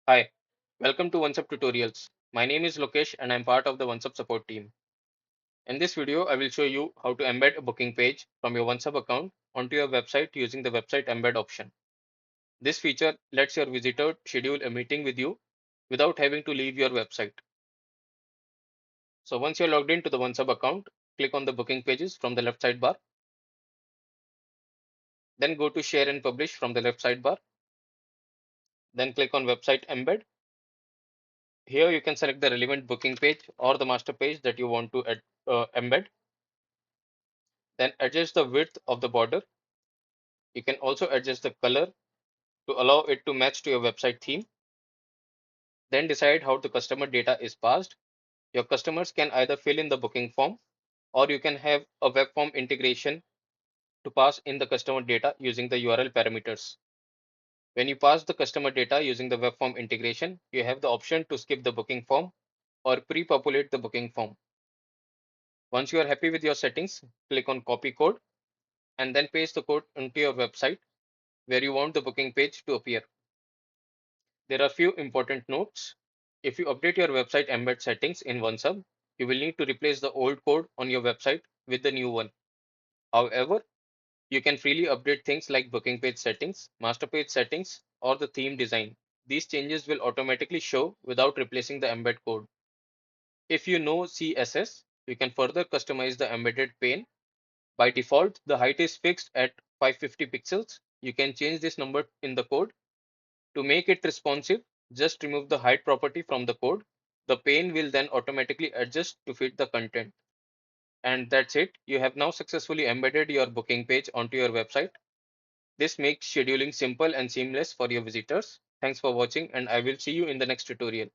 Hi, welcome to OnceHub tutorials. My name is Lokesh and I'm part of the OnceHub support team. In this video, I will show you how to embed a booking page from your OnceHub account onto your website using the website embed option. This feature lets your visitor schedule a meeting with you without having to leave your website. So once you're logged into the OnceHub account, click on the booking pages from the left sidebar. Then go to share and publish from the left sidebar. Then click on website embed. Here you can select the relevant booking page or the master page that you want to embed. Then adjust the width of the border. You can also adjust the color to allow it to match to your website theme. Then decide how the customer data is passed. Your customers can either fill in the booking form or you can have a web form integration to pass in the customer data using the URL parameters. When you pass the customer data using the web form integration, you have the option to skip the booking form or pre-populate the booking form. Once you are happy with your settings, click on copy code and then paste the code into your website where you want the booking page to appear. There are few important notes. If you update your website embed settings in OnceHub, you will need to replace the old code on your website with the new one. However, you can freely update things like booking page settings, master page settings, or the theme design. These changes will automatically show without replacing the embed code. If you know CSS, you can further customize the embedded pane. By default, the height is fixed at 550 pixels. You can change this number in the code. To make it responsive, just remove the height property from the code. The pane will then automatically adjust to fit the content. And that's it. You have now successfully embedded your booking page onto your website. This makes scheduling simple and seamless for your visitors. Thanks for watching, and I will see you in the next tutorial.